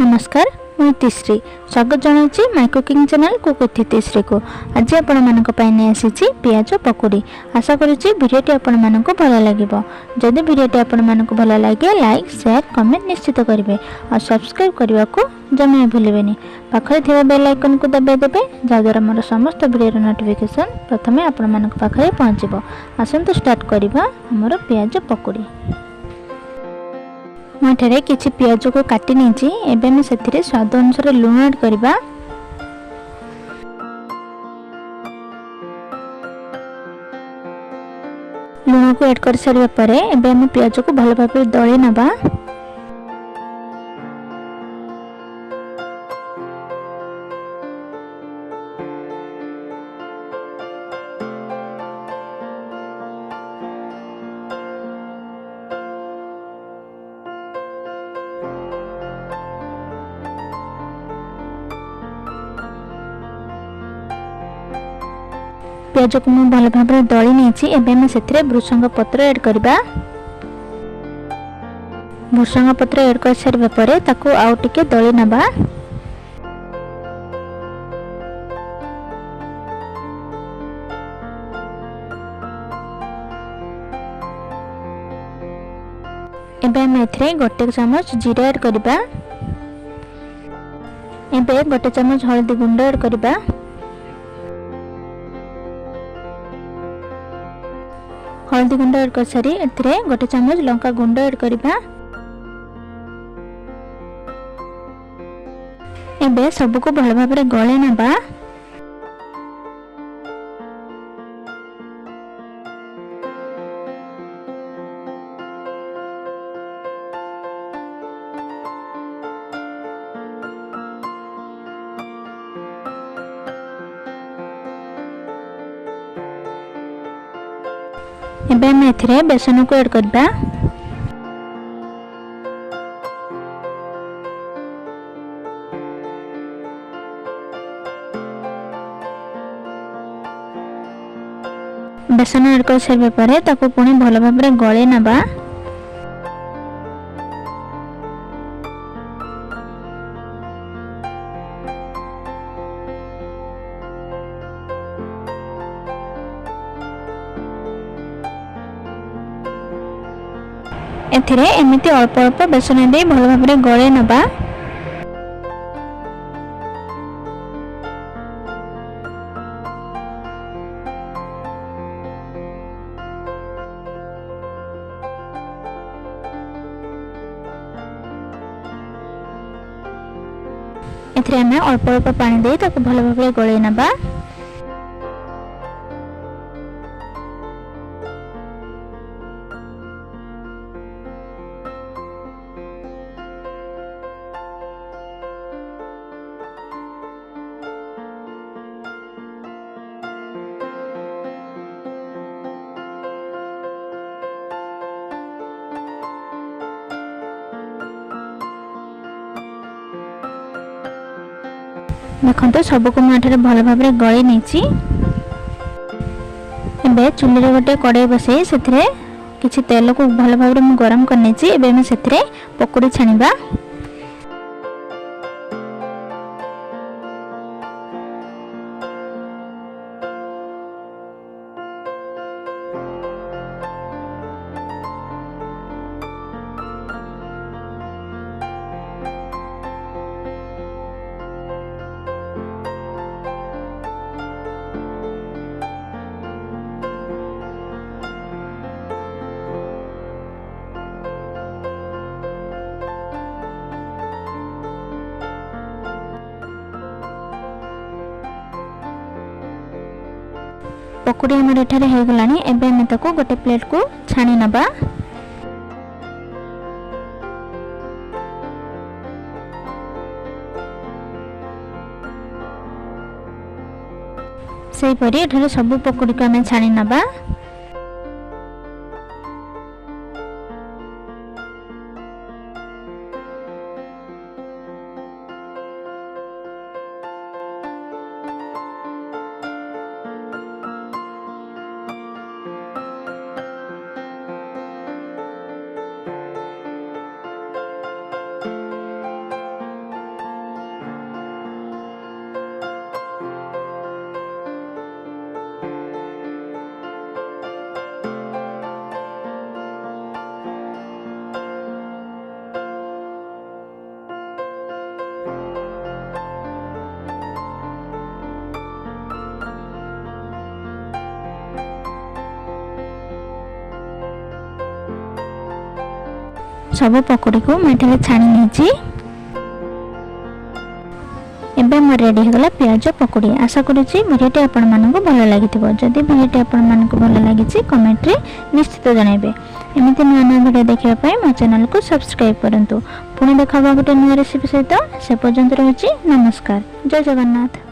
नमस्कार मुझे इतिश्री स्वागत जनावि my cooking channel cook with Itishree को। आज आपण मानक नहीं आसी पियाज पकोड़ी। आशा करुच्ची भिडियोटी आपण मानक भल लगे। जदि भिडियोटी आपण मानक भल लगे लाइक शेयर कमेंट निश्चित करेंगे और सब्सक्राइब करने को जमा भूलें। पाखे थी बेल आइकन को दबाई देवे जहाद्वारा मोर समस्त भिडियो नोटिफिकेशन प्रथम आपण मानक पाखे पहुँचब। आसतु स्टार्ट करवा आमर पियाज पकोड़ी। मुझे किसी पियाज को काटी नहीं एवं से स्वाद अनुसार लुण ऐड करवा। लुण को ऐड कर सारे पियाज को भल भाव दली नवा। पियाज को मुझे भल भाव दली नहीं से भृषंग पत्र ऐड करवा। भृषंग पत्र ऐड कर सारे आउ टिके दली नवा। एबे गोटे चामच जीरा ऐड करवा। एबे गोटे चामच हल्दी गुंड ऐड करवा। हल्दी गुंड ऐड कर सारी गोटे चामच लंका गुंड ऐड करवा। एबे सब को भल भाव गले नवा। एबे हम एथिरे बेसन को ऐड करबा। बेसन ऐड कर सारे पर ताको पुणी भल भाव गले नवा। एथिरे एमिति अल्प अल्प बेसन दे भल भाव गले नवा। एथिरे हमें अल्प अल्प पानी दे ताको भल भाव गले नवा। देखो सबको मुझे भल भाव गली नहीं। चूल्हे गोटे कड़ाई बसई से किसी तेल को भल भाव गरम करनी से पकोड़ी छाणीबा। पकोड़ी हमर एठारे हो गलानी। एबे हम ताको गोटे प्लेट को छाणी नबा। सेही परी एठारे सब पकोड़ी को हम छाणी नबा। सब पकोड़ी को मैं छाणी नहीं। एबे मोर रेडी होगला पियाज पकोड़ी। आशा करुच्ची भिडियोटी आपण मानक भल लगी। जदि भिडियोटी आपण मानक भल लगी कमेंट रे निश्चित जनइबे। एमती नुआ नुआ भिडियो देखा मो चैनल को सब्सक्राइब करंतु। पुणी देखा गोटे नुआ रेसिपी सहित। से पर्यंत रहुछि नमस्कार। जय जगन्नाथ।